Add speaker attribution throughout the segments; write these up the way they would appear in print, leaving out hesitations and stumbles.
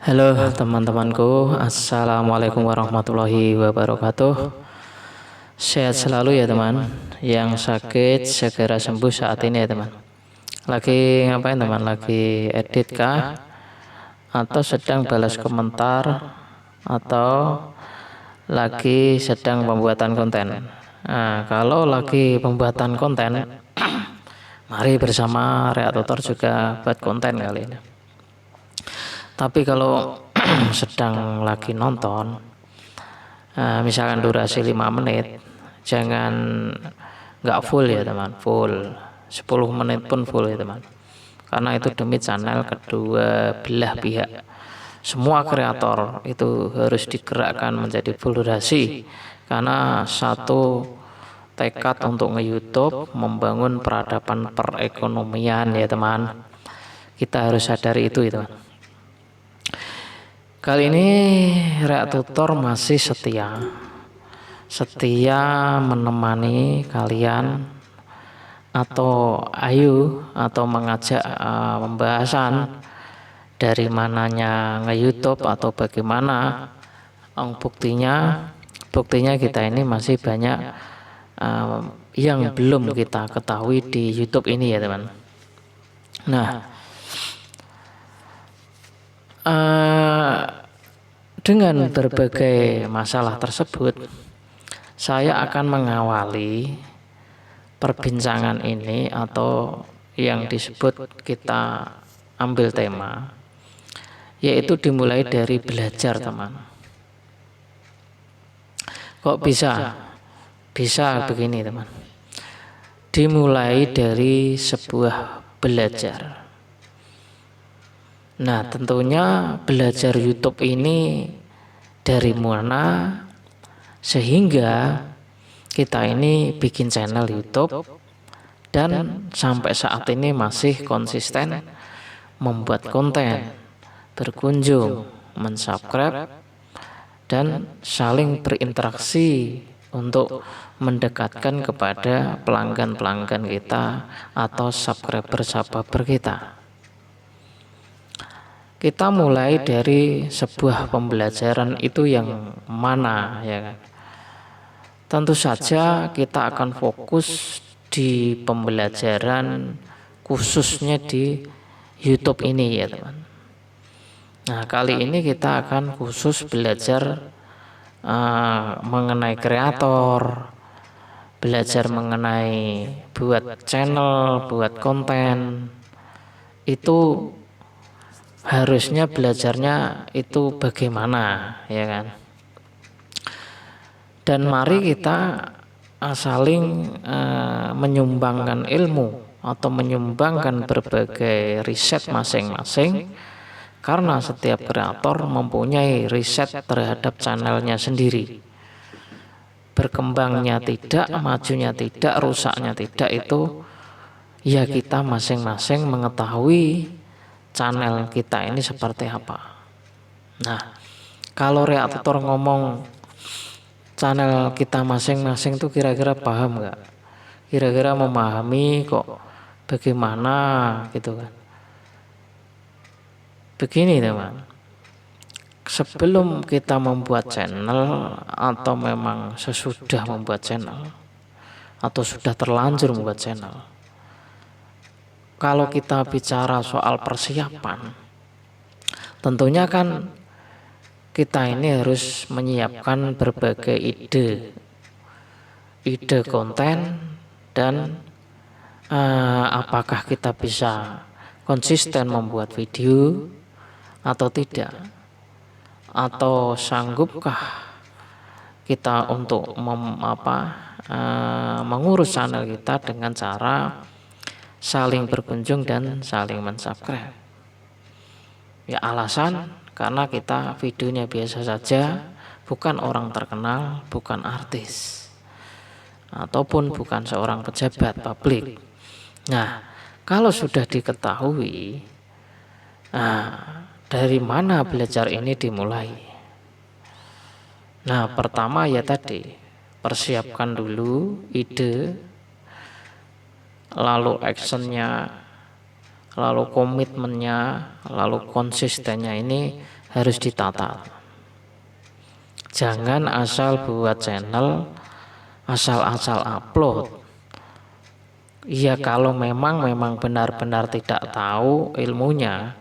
Speaker 1: Halo teman-temanku, Assalamualaikum warahmatullahi wabarakatuh. Sehat selalu ya teman. Yang sakit segera sembuh saat ini ya teman. Lagi ngapain teman? Lagi edit kah? Atau sedang balas komentar? Atau lagi sedang pembuatan konten? Nah, kalau lagi pembuatan konten, mari bersama Reak Tutor juga buat konten kali ini. Tapi kalau sedang lagi nonton, misalkan durasi 5 menit, jangan nggak full ya teman, full 10 menit pun full ya teman, karena itu demi channel kedua belah pihak. Semua kreator itu harus digerakkan menjadi full durasi, karena satu tekad untuk nge-YouTube membangun peradaban perekonomian ya teman. Kita harus sadari itu ya teman. Kali ini Reak Tutor masih setia menemani kalian atau mengajak pembahasan dari mananya nge-YouTube atau bagaimana. Buktinya kita ini masih banyak yang belum kita ketahui di YouTube ini ya teman. Nah, dengan berbagai masalah tersebut, saya akan mengawali perbincangan ini atau yang disebut kita ambil tema, yaitu dimulai dari belajar teman. Kok bisa begini teman? Dimulai dari sebuah belajar. Nah, tentunya belajar YouTube ini dari mana sehingga kita ini bikin channel YouTube dan sampai saat ini masih konsisten membuat konten, berkunjung, mensubscribe, dan saling berinteraksi untuk mendekatkan kepada pelanggan-pelanggan kita atau subscriber kita. Kita mulai dari sebuah pembelajaran itu yang mana ya kan? Tentu saja kita akan fokus di pembelajaran khususnya di YouTube ini ya teman. Nah, kali ini kita akan khusus belajar mengenai kreator, belajar mengenai buat channel, buat konten. Itu harusnya belajarnya itu bagaimana ya kan. Dan mari kita saling menyumbangkan ilmu atau menyumbangkan berbagai riset masing-masing, karena setiap kreator mempunyai riset terhadap channelnya sendiri. Berkembangnya tidak, majunya tidak, rusaknya tidak, itu ya kita masing-masing mengetahui channel kita ini seperti apa. Nah, kalau Reak Tutor ngomong channel kita masing-masing tuh kira-kira paham nggak? Kira-kira memahami kok bagaimana gitu kan? Begini teman, sebelum kita membuat channel atau memang sesudah membuat channel atau sudah terlanjur membuat channel, kalau kita bicara soal persiapan, tentunya kan kita ini harus menyiapkan berbagai ide konten, dan apakah kita bisa konsisten membuat video atau tidak, atau sanggupkah kita untuk mengurus channel kita dengan cara saling berkunjung dan saling mensubscribe. Ya, alasan karena kita videonya biasa saja, bukan orang terkenal, bukan artis, ataupun bukan seorang pejabat publik. Nah, kalau sudah diketahui, dari mana belajar ini dimulai? Nah, pertama ya tadi, persiapkan dulu ide, lalu actionnya, lalu komitmennya, lalu konsistennya ini harus ditata. Jangan asal buat channel, asal-asal upload. Ya kalau memang benar-benar tidak tahu ilmunya,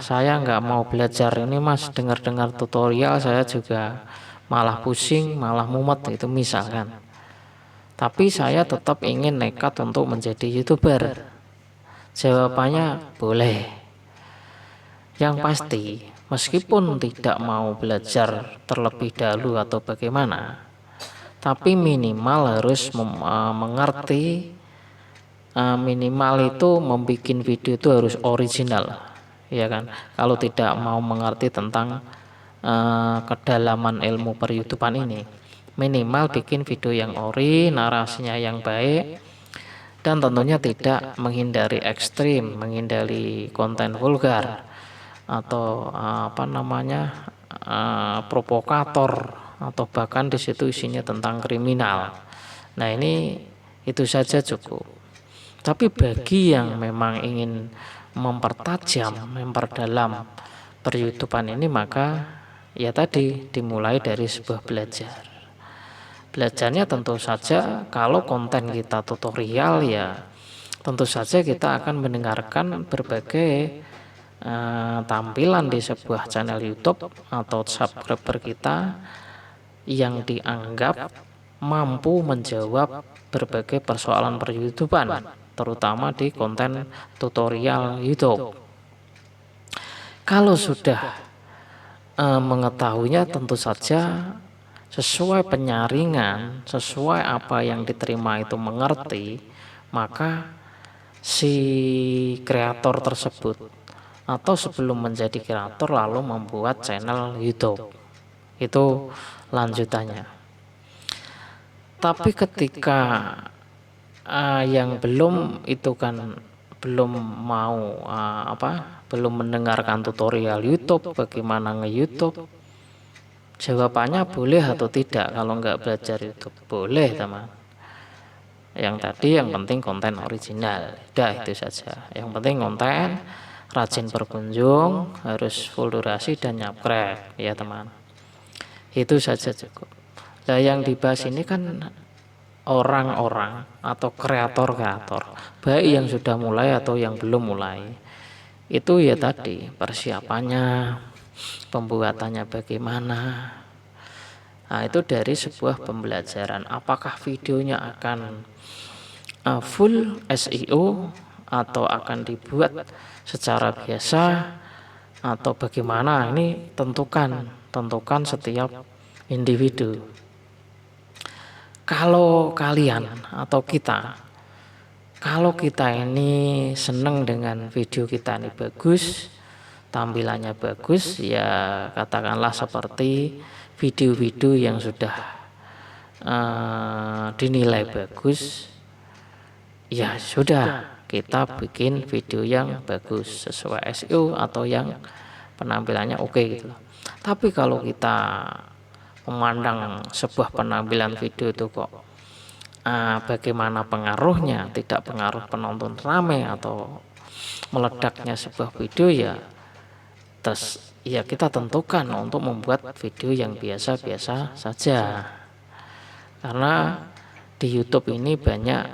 Speaker 1: saya nggak mau belajar ini mas, dengar-dengar tutorial saya juga malah pusing, malah mumet, itu misalkan. Tapi saya tetap ingin nekat untuk menjadi YouTuber. Jawabannya boleh. Yang pasti, meskipun tidak mau belajar terlebih dahulu atau bagaimana, tapi minimal harus mengerti, minimal itu membuat video itu harus original. Ya kan, kalau tidak mau mengerti tentang kedalaman ilmu per-YouTubean ini, minimal bikin video yang ori, narasinya yang baik, dan tentunya tidak menghindari ekstrim, menghindari konten vulgar atau provokator, atau bahkan di situ isinya tentang kriminal. Nah ini itu saja cukup. Tapi bagi yang memang ingin mempertajam, memperdalam per-YouTubean ini, maka ya tadi dimulai dari sebuah belajar. Belajarnya tentu saja kalau konten kita tutorial, ya tentu saja kita akan mendengarkan berbagai tampilan di sebuah channel YouTube atau subscriber kita yang dianggap mampu menjawab berbagai persoalan per-YouTubean, terutama di konten tutorial YouTube. Kalau sudah mengetahuinya, tentu saja sesuai penyaringan, sesuai apa yang diterima itu mengerti, maka si kreator tersebut atau sebelum menjadi kreator lalu membuat channel YouTube, itu lanjutannya. Tapi ketika yang belum itu kan belum mau belum mendengarkan tutorial YouTube, bagaimana nge-YouTube, jawabannya boleh atau tidak. Kalau nggak belajar YouTube boleh teman. Yang tadi yang penting konten original, udah itu saja. Yang penting konten, rajin berkunjung, harus full durasi dan subscribe ya teman. Itu saja cukup. Nah yang dibahas ini kan orang-orang atau kreator-kreator, baik yang sudah mulai atau yang belum mulai. Itu ya tadi persiapannya, pembuatannya bagaimana. Nah itu dari sebuah pembelajaran, apakah videonya akan full SEO atau akan dibuat secara biasa atau bagaimana, ini tentukan setiap individu. Kalau kalian atau kalau kita ini senang dengan video kita ini bagus, tampilannya bagus, ya katakanlah seperti video-video yang sudah dinilai bagus, ya sudah kita bikin video yang bagus sesuai SEO atau yang penampilannya oke gitu. Tapi kalau kita memandang sebuah penampilan video itu kok bagaimana pengaruhnya, tidak pengaruh penonton rame atau meledaknya sebuah video, ya terus ya kita tentukan untuk membuat video yang biasa-biasa saja. Karena di YouTube ini banyak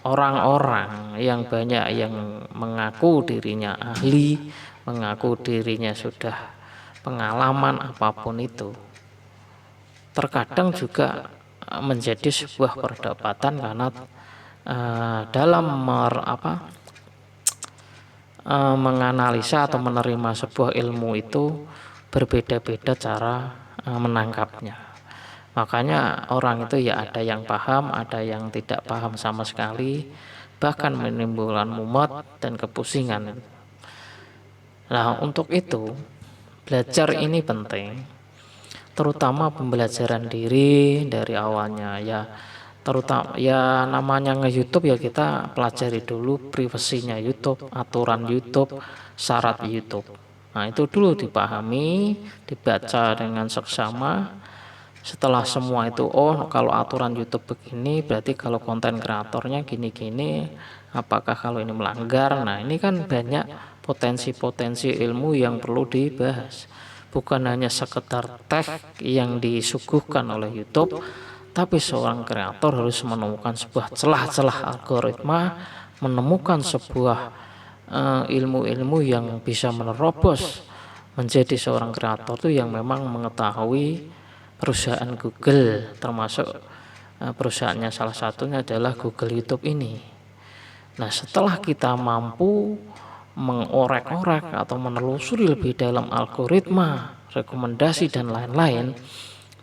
Speaker 1: orang-orang yang mengaku dirinya ahli, mengaku dirinya sudah pengalaman apapun itu. Terkadang juga menjadi sebuah perdebatan karena dalam menganalisa atau menerima sebuah ilmu itu berbeda-beda cara menangkapnya. Makanya orang itu ya ada yang paham, ada yang tidak paham sama sekali, bahkan menimbulkan mumet dan kepusingan. Nah untuk itu belajar ini penting, terutama pembelajaran diri dari awalnya ya. Terutama ya namanya nge-YouTube ya kita pelajari dulu privasinya YouTube, aturan YouTube, syarat YouTube. Nah itu dulu dipahami, dibaca dengan seksama. Setelah semua itu, kalau aturan YouTube begini, berarti kalau konten kreatornya gini-gini, apakah kalau ini melanggar? Nah, ini kan banyak potensi-potensi ilmu yang perlu dibahas. Bukan hanya sekedar teks yang disuguhkan oleh YouTube, tapi seorang kreator harus menemukan sebuah celah-celah algoritma, menemukan sebuah ilmu-ilmu yang bisa menerobos menjadi seorang kreator tuh yang memang mengetahui perusahaan Google, termasuk perusahaannya salah satunya adalah Google YouTube ini. Nah, setelah kita mampu mengorek-orek atau menelusuri lebih dalam algoritma, rekomendasi dan lain-lain,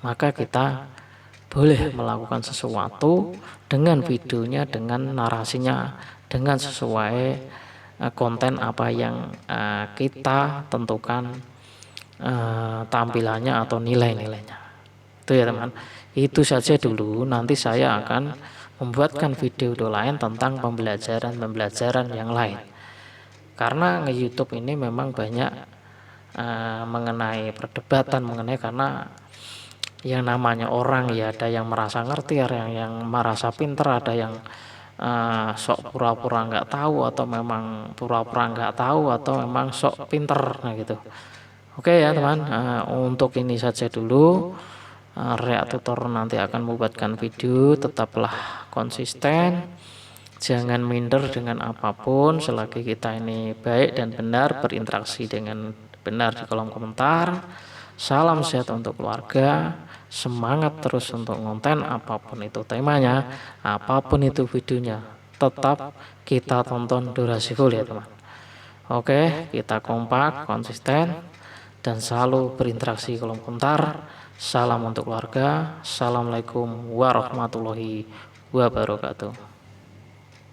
Speaker 1: maka kita boleh melakukan sesuatu dengan videonya, dengan narasinya, dengan sesuai konten apa yang kita tentukan tampilannya atau nilai-nilainya. Itu ya teman. Itu saja dulu. Nanti saya akan membuatkan video lain tentang pembelajaran yang lain. Karena nge-YouTube ini memang banyak mengenai perdebatan mengenai, karena yang namanya orang ya ada yang merasa ngerti, ada yang merasa pinter, ada yang sok pura-pura nggak tahu, atau memang pura-pura nggak tahu, atau memang sok pinter, nah gitu. Oke ya teman, untuk ini saja dulu. Reak Tutor nanti akan membuatkan video, tetaplah konsisten, jangan minder dengan apapun selagi kita ini baik dan benar berinteraksi dengan benar di kolom komentar. Salam sehat untuk keluarga, semangat terus untuk konten apapun itu temanya, apapun itu videonya, tetap kita tonton durasi full ya teman. Oke, kita kompak, konsisten, dan selalu berinteraksi kolom komentar. Salam untuk keluarga. Assalamualaikum warahmatullahi wabarakatuh.